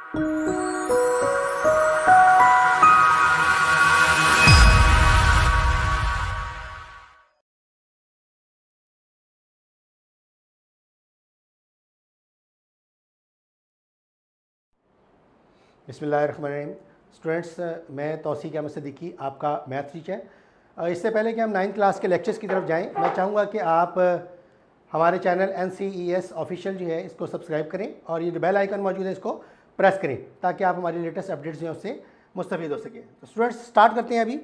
बिस्मिल्लाहिर्रहमानिर्रहीम। स्टूडेंट्स, मैं तौसीक अहमद सिद्दीकी, आपका मैथ टीचर। इससे पहले कि हम 9th क्लास के लेक्चर्स की तरफ जाएं, मैं चाहूँगा कि आप हमारे चैनल NCES ऑफिशियल जो है इसको सब्सक्राइब करें और ये जो बेल आइकन मौजूद है इसको प्रेस करें ताकि आप हमारी लेटेस्ट अपडेट्स जो हैं उससे मुस्तफ़ीद हो सकें। तो स्टूडेंट्स, स्टार्ट करते हैं। अभी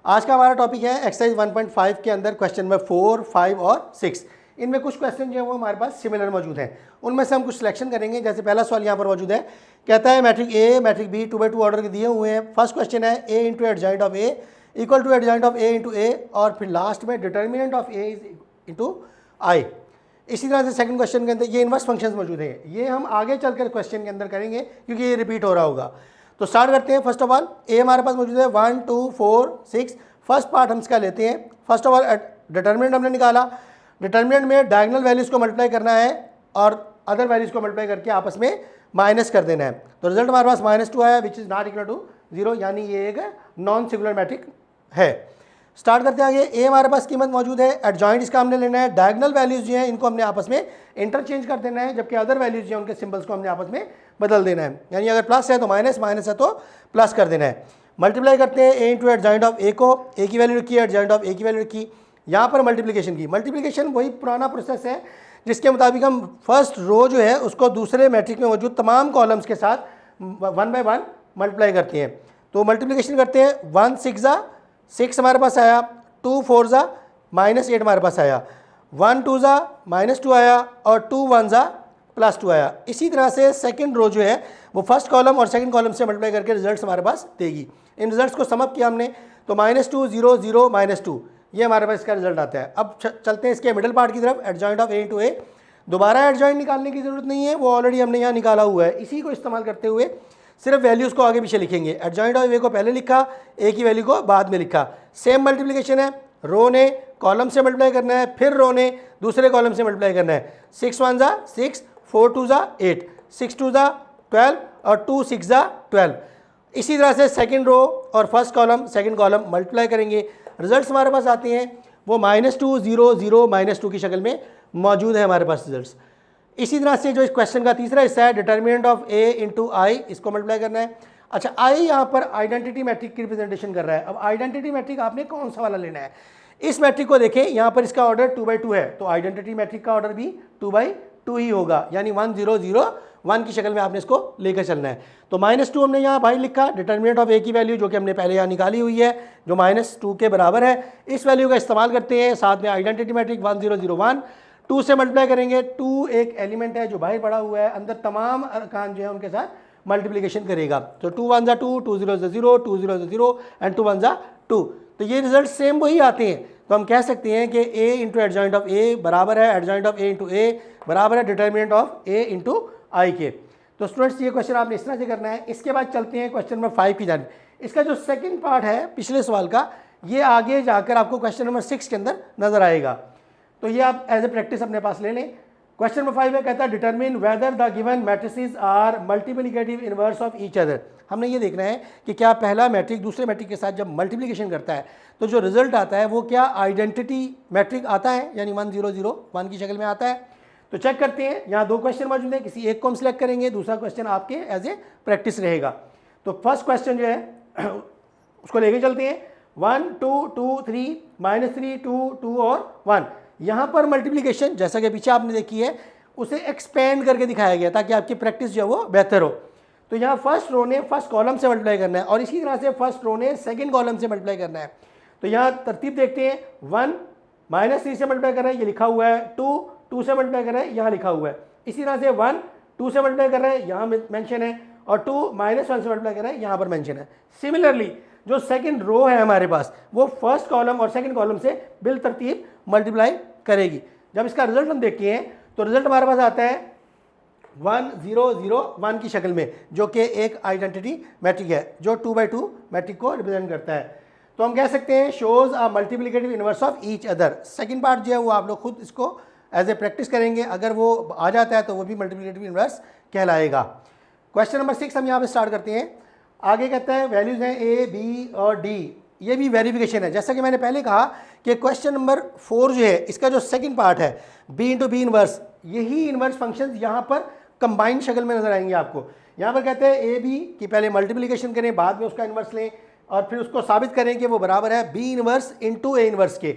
आज का हमारा टॉपिक है एक्सरसाइज 1.5 के अंदर क्वेश्चन नंबर 4, 5 और 6। इनमें कुछ क्वेश्चन जो है वो हमारे पास सिमिलर मौजूद हैं, उनमें से हम कुछ सिलेक्शन करेंगे। जैसे पहला सवाल यहाँ पर मौजूद है, कहता है matrix A matrix B 2/2 order के दिए हुए हैं। फर्स्ट क्वेश्चन है A into adjoint of A equal to adjoint of A into A, और फिर लास्ट में determinant of A is into I. इसी तरह से सेकंड क्वेश्चन के अंदर ये इन्वर्स फंक्शंस मौजूद हैं, ये हम आगे चलकर क्वेश्चन के अंदर करेंगे क्योंकि ये रिपीट हो रहा होगा। तो स्टार्ट करते हैं। फर्स्ट ऑफ ऑल ए हमारे पास मौजूद है 1, 2, 4, 6। फर्स्ट पार्ट हम इसका लेते हैं। फर्स्ट ऑफ ऑल डिटर्मिनेंट हमने निकाला। डिटर्मिनेंट में डायगोनल वैल्यूज़ को मल्टीप्लाई करना है और अदर वैल्यूज़ को मल्टीप्लाई करके आपस में माइनस कर देना है। तो रिजल्ट हमारे पास -2 आया which is not equal to 0, यानी ये एक नॉन सिंगुलर मैट्रिक है। स्टार्ट करते हैं आगे। ए हमारे पास कीमत मौजूद है, एडजॉइंट इसका हमने लेना है। डायगोनल वैल्यूज़ जो हैं इनको हमने आपस में इंटरचेंज कर देना है, जबकि अदर वैल्यूज़ जो हैं उनके सिंबल्स को हमने आपस में बदल देना है। यानी अगर प्लस है तो माइनस, माइनस है तो प्लस कर देना है। मल्टीप्लाई करते हैं ए इंटू एडजॉइंट ऑफ ए को, ए की वैल्यू रखी है, एडजॉइंट ऑफ ए की वैल्यू रखी। यहाँ पर मल्टीप्लिकेशन की, मल्टीप्लिकेशन वही पुराना प्रोसेस है जिसके मुताबिक हम फर्स्ट रो जो है उसको दूसरे मैट्रिक में मौजूद तमाम कॉलम्स के साथ 1 बाय 1 मल्टीप्लाई करते हैं। तो मल्टीप्लिकेशन करते हैं। 1 6 ज़ा 6 हमारे पास आया, 2 4 ज़ा -8 हमारे पास आया, 1 2 ज़ा -2 आया और 2 1 ज़ा +2 आया। इसी तरह से सेकंड रो जो है वो फर्स्ट कॉलम और सेकंड कॉलम से मल्टीप्लाई करके रिजल्ट्स हमारे पास देगी। इन रिजल्ट्स को समअप किया हमने तो -2 0 0 -2, ये हमारे पास इसका रिजल्ट आता है। अब चलते हैं इसके मिडिल पार्ट की तरफ, एडजॉइंट ऑफ ए इंटू ए। दोबारा एडजॉइंट निकालने की ज़रूरत नहीं है, वो ऑलरेडी हमने यहाँ निकाला हुआ है। इसी को इस्तेमाल करते हुए सिर्फ वैल्यूज़ को आगे पीछे लिखेंगे। एडजॉइंट ऑफ ए को पहले लिखा, ए की वैल्यू को बाद में लिखा। सेम मल्टीप्लिकेशन है, रो ने कॉलम से मल्टीप्लाई करना है, फिर रो ने दूसरे कॉलम से मल्टीप्लाई करना है। 6 1 ज़ा 6, 4 2 ज़ा 8, 6 2 ज़ा 12 और 2 6 ज़ा 12। इसी तरह से सेकंड रो और first column second column multiply करेंगे। रिजल्ट्स हमारे पास आते हैं वो -2 0 0 -2 की शक्ल में मौजूद है हमारे पास रिजल्ट्स। इसी तरह से जो इस क्वेश्चन का तीसरा हिस्सा है, डिटर्मिनेंट ऑफ ए इंटू आई, इसको मल्टीप्लाई करना है। अच्छा, आई यहाँ पर आइडेंटिटी मैट्रिक की रिप्रेजेंटेशन कर रहा है। अब आइडेंटिटी मैट्रिक आपने कौन सा वाला लेना है? इस मैट्रिक को देखें, यहाँ पर इसका ऑर्डर 2 बाई 2 है, तो आइडेंटिटी मैट्रिक का ऑर्डर भी 2 बाई 2 ही होगा, यानी 1 0 0 1 की शक्ल में आपने इसको लेकर चलना है। तो -2 हमने यहाँ बाई लिखा, डिटर्मिनेंट ऑफ ए की वैल्यू जो कि हमने पहले यहाँ निकाली हुई है जो -2 के बराबर है, इस वैल्यू का इस्तेमाल करते हैं। साथ में आइडेंटिटी मैट्रिक 1 0 0 1, 2 से मल्टीप्लाई करेंगे। 2 एक एलिमेंट है जो बाहर पड़ा हुआ है, अंदर तमाम अरकान जो है उनके साथ मल्टीप्लिकेशन करेगा। तो 2 1 ज़ा 2, 2 0 ज़ा 0, 2 0 ज़ा 0 एंड 2 1 ज़ा 2। तो ये रिजल्ट सेम वही आते हैं। तो हम कह सकते हैं कि ए इंटू एडजॉइंट ऑफ ए बराबर है एडजॉइंट ऑफ ए इंटू ए बराबर है डिटर्मिनेंट ऑफ ए इंटू आई के। तो स्टूडेंट्स, ये क्वेश्चन आपने इस तरह से करना है। इसके बाद चलते हैं क्वेश्चन नंबर 5 की जानिब। इसका जो सेकंड पार्ट है पिछले सवाल का, ये आगे जाकर आपको क्वेश्चन नंबर 6 के अंदर नजर आएगा। तो ये आप एज ए प्रैक्टिस अपने पास ले लें। क्वेश्चन नंबर 5 में कहता है determine whether the given matrices are multiplicative inverse of each other. हमने ये देखना है कि क्या पहला मैट्रिक दूसरे मैट्रिक के साथ जब मल्टीप्लिकेशन करता है तो जो रिजल्ट आता है वो क्या आइडेंटिटी मैट्रिक आता है, यानी 1 0 0 1 की शक्ल में आता है। तो चेक करते हैं। यहाँ 2 क्वेश्चन मौजूद हैं, किसी एक को हम सिलेक्ट करेंगे, दूसरा क्वेश्चन आपके एज ए प्रैक्टिस रहेगा। तो फर्स्ट क्वेश्चन जो है उसको लेके चलते हैं। 1 2 2 3 -3 2 2 और 1। यहाँ पर मल्टीप्लिकेशन जैसा कि पीछे आपने देखी है उसे एक्सपेंड करके दिखाया गया ताकि आपकी प्रैक्टिस जो है वो बेहतर हो। तो यहाँ फर्स्ट रो ने फर्स्ट कॉलम से मल्टीप्लाई करना है और इसी तरह से फर्स्ट रो ने सेकंड कॉलम से मल्टीप्लाई करना है। तो यहाँ तरतीब देखते हैं। 1 -3 से मल्टीप्लाई कर रहा है, ये लिखा हुआ है। 2 2 से मल्टीप्लाई कर रहा है, यहाँ लिखा हुआ है। इसी तरह से 1 2 से मल्टीप्लाई कर रहा है, यहाँ मेंशन है, और 2 -1 से मल्टीप्लाई कर रहा है, यहाँ पर मेंशन है। सिमिलरली जो सेकंड रो है हमारे पास वो फर्स्ट कॉलम और सेकंड कॉलम से बिल तरतीब मल्टीप्लाई करेगी। जब इसका रिजल्ट हम देखते हैं तो रिजल्ट हमारे पास आता है 1 0 0 1 की शक्ल में, जो कि एक आइडेंटिटी मैट्रिक है जो 2 बाई 2 मैट्रिक को रिप्रेजेंट करता है। तो हम कह सकते हैं shows a multiplicative inverse of each other. Second part जो है वो आप लोग खुद इसको एज ए प्रैक्टिस करेंगे, अगर वो आ जाता है तो वो भी मल्टीप्लिकेटिव इनवर्स कहलाएगा। क्वेश्चन नंबर 6 हम यहाँ पे स्टार्ट करते हैं। आगे कहता है वैल्यूज़ हैं ए, बी और डी, ये भी वेरिफिकेशन है। जैसा कि मैंने पहले कहा कि क्वेश्चन नंबर 4 जो है इसका जो सेकंड पार्ट है बी इंटू बी इनवर्स, यही इनवर्स फंक्शन यहाँ पर कंबाइंड शक्ल में नजर आएंगे आपको। यहाँ पर कहते हैं ए बी की पहले मल्टीप्लिकेशन करें, बाद में उसका इनवर्स लें और फिर उसको साबित करें कि वो बराबर है B inverse into A inverse के।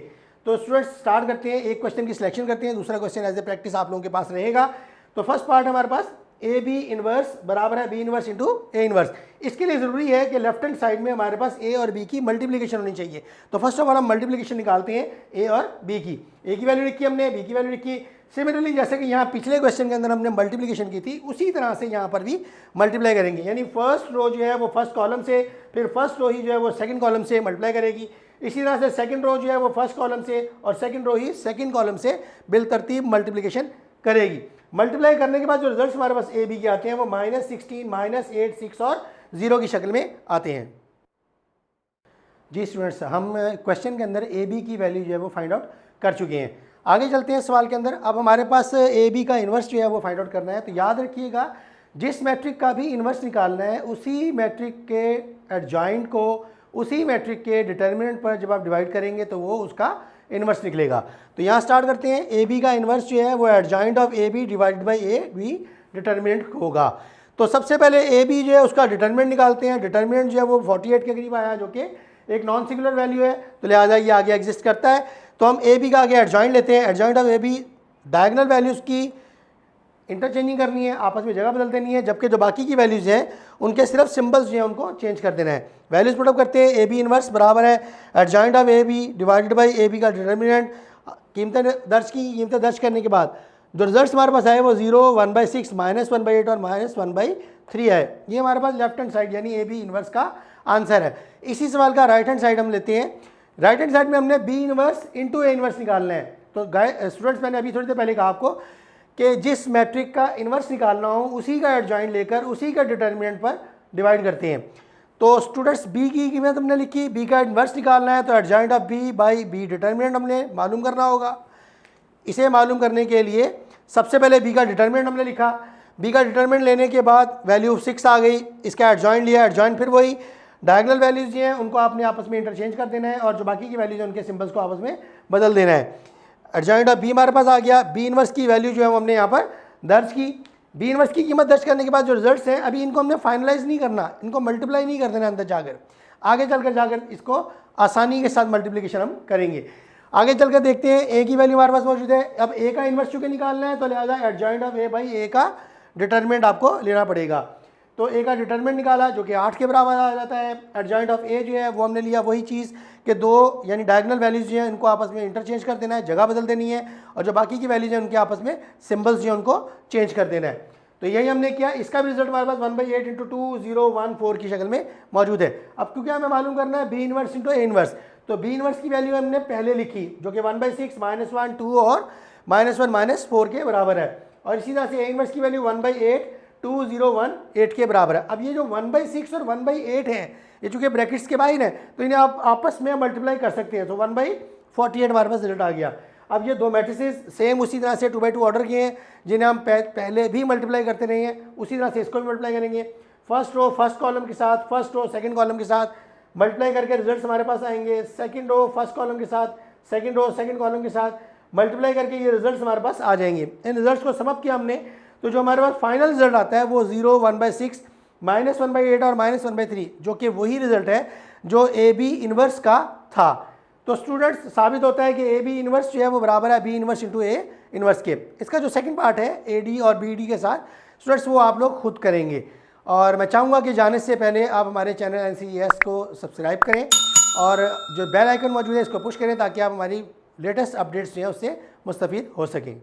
तो स्टूडेंट्स स्टार्ट करते हैं, एक क्वेश्चन की सिलेक्शन करते हैं, दूसरा क्वेश्चन एज ए प्रैक्टिस आप लोगों के पास रहेगा। तो फर्स्ट पार्ट हमारे पास ए बी इनवर्स बराबर है B inverse into A inverse. इसके लिए ज़रूरी है कि लेफ्ट हैंड साइड में हमारे पास ए और बी की मल्टीप्लिकेशन होनी चाहिए। तो फर्स्ट ऑफ ऑल हम मल्टीप्लिकेशन निकालते हैं ए और बी की। ए की वैल्यू लिखी हमने, बी की वैल्यू लिखी। सिमिलरली जैसे कि यहाँ पिछले क्वेश्चन के अंदर हमने मल्टीप्लिकेशन की थी, उसी तरह से यहाँ पर भी मल्टीप्लाई करेंगे। यानी फर्स्ट रो जो है वो फर्स्ट कॉलम से, फिर फर्स्ट रो ही जो है वो सेकंड कॉलम से मल्टीप्लाई करेगी। इसी तरह से सेकंड रो जो है वो फर्स्ट कॉलम से और सेकंड रो ही सेकंड कॉलम से बिलतरतीब मल्टीप्लिकेशन करेगी। मल्टीप्लाई करने के बाद जो रिजल्ट्स हमारे पास ए बी के आते हैं वो -16, -8, 6 और 0 की शक्ल में आते हैं। जी स्टूडेंट्स, हम क्वेश्चन के अंदर ए बी की वैल्यू जो है वो फाइंड आउट कर चुके हैं। आगे चलते हैं सवाल के अंदर। अब हमारे पास ए बी का इन्वर्स जो है वो फाइंड आउट करना है। तो याद रखिएगा, जिस मैट्रिक का भी इन्वर्स निकालना है उसी मैट्रिक के एडजॉइंट को उसी मैट्रिक के डिटर्मिनेंट पर जब आप डिवाइड करेंगे तो वो उसका इन्वर्स निकलेगा। तो यहाँ स्टार्ट करते हैं। ए बी का इन्वर्स जो है वो adjoint of A B divided by A B determinant होगा। तो सबसे पहले ए बी जो है उसका डिटर्मिनेंट निकालते हैं। डिटर्मिनेंट जो है वो 48 के करीब आया, जो कि एक नॉन सिंगुलर वैल्यू है, तो लिहाजा ये आगे एग्जिस्ट करता है। तो हम ए बी का आगे एडजॉइंट लेते हैं। Adjoint of A B, diagonal values की इंटरचेंजिंग करनी है, आपस में जगह बदल देनी है, जबकि जो बाकी की वैल्यूज़ हैं उनके सिर्फ सिंबल्स जो हैं उनको चेंज कर देना है। वैल्यूज़ पुटअप करते हैं। ए बी इनवर्स बराबर है adjoint of A B divided by A B का डिटर्मिनेंट। कीमतें दर्ज की, कीमतें दर्ज करने के बाद जो रिजल्ट हमारे पास आए वो 0, 1/6, -1/8 और -1/3 है। ये हमारे पास लेफ्ट हैंड साइड यानी ए बी इनवर्स का आंसर है। इसी सवाल का राइट हैंड साइड हम लेते हैं। राइट हैंड साइड में हमने B inverse into A inverse निकालना है। तो स्टूडेंट्स, मैंने अभी थोड़ी देर पहले कहा आपको कि जिस मैट्रिक का इन्वर्स निकालना हो उसी का एडजॉइंट लेकर उसी का डिटर्मिनेंट पर डिवाइड करते हैं। तो स्टूडेंट्स, बी की कीमत हमने लिखी, बी का इन्वर्स निकालना है तो adjoint of B by B determinant हमने मालूम करना होगा। इसे मालूम करने के लिए सबसे पहले बी का डिटर्मिनेंट हमने लिखा। बी का डिटर्मिनेंट लेने के बाद वैल्यू 6 आ गई, इसका एडजॉइंट लिया। एडजॉइंट फिर वही डायगोनल वैल्यूज़ जो हैं उनको आपने आपस में इंटरचेंज कर देना है और जो बाकी की वैल्यूज़ हैं उनके सिंबल्स को आपस में बदल देना है। एडजॉइंट ऑफ बी हमारे पास आ गया। बी इनवर्स की वैल्यू जो है वो हमने यहाँ पर दर्ज की। बी इनवर्स की कीमत दर्ज करने के बाद जो रिजल्ट्स हैं अभी इनको हमने फाइनलाइज नहीं करना, इनको मल्टीप्लाई नहीं कर देना अंदर जाकर, आगे चलकर जाकर इसको आसानी के साथ मल्टीप्लिकेशन हम करेंगे। आगे चलकर देखते हैं। ए की वैल्यू हमारे पास मौजूद है। अब ए का इनवर्स चूँकि निकालना है तो लिहाजा एडजॉइंट ऑफ ए बाई ए का डिटर्मिनेंट आपको लेना पड़ेगा। तो ए का डिटर्मिनेंट निकाला जो कि 8 के बराबर आ जाता है। एडजॉइंट ऑफ ए जो है वो हमने लिया वही चीज़ कि दो यानी डायगोनल वैल्यूज़ जो हैं उनको आपस में इंटरचेंज कर देना है, जगह बदल देनी है और जो बाकी की वैल्यूज़ हैं उनके आपस में सिंबल्स जो हैं उनको चेंज कर देना है। तो यही हमने किया। इसका भी रिजल्ट हमारे पास 1/8 इंटू 2, 0, 1, 4 की शक्ल में मौजूद है। अब क्योंकि हमें मालूम करना है B inverse into A inverse, तो बी इनवर्स की वैल्यू हमने पहले लिखी जो कि 1/6, -1, 2 और -1, -4 के बराबर है। और इसी तरह से ए इनवर्स की वैल्यू 1/8, 2, 0, 1, 8 के बराबर है। अब ये जो 1/6 और 1/8 है ये चूँकि ब्रैकेट्स के बाहर है तो इन्हें आप आपस में मल्टीप्लाई कर सकते हैं। तो 1/48 हमारे पास रिजल्ट आ गया। अब ये दो मैट्रिसेस सेम उसी तरह से 2/2 ऑर्डर किए हैं जिन्हें हम पहले भी मल्टीप्लाई करते रहे हैं, उसी तरह से इसको भी मल्टीप्लाई करेंगे। फर्स्ट रो फर्स्ट कॉलम के साथ, फर्स्ट रो सेकंड कॉलम के साथ मल्टीप्लाई करके रिजल्ट्स हमारे पास आएंगे। सेकंड रो फर्स्ट कॉलम के साथ, सेकंड रो सेकंड कॉलम के साथ मल्टीप्लाई करके ये रिजल्ट्स हमारे पास आ जाएंगे। इन रिजल्ट्स को समअप किया हमने तो जो हमारे पास फाइनल रिजल्ट आता है वो 0, 1/6, -1/8 और -1/3 जो कि वही रिजल्ट है जो ए बी इनवर्स का था। तो स्टूडेंट्स, साबित होता है कि ए बी इनवर्स जो है वो बराबर है B inverse into A inverse के। इसका जो सेकंड पार्ट है ए डी और बी डी के साथ स्टूडेंट्स वो आप लोग खुद करेंगे। और मैं चाहूँगा कि जाने से पहले आप हमारे चैनल NCES को सब्सक्राइब करें और जो बेल आइकन मौजूद है इसको पुश करें ताकि आप हमारी लेटेस्ट अपडेट्स जो है उससे मुस्तफ़ीद हो सकें।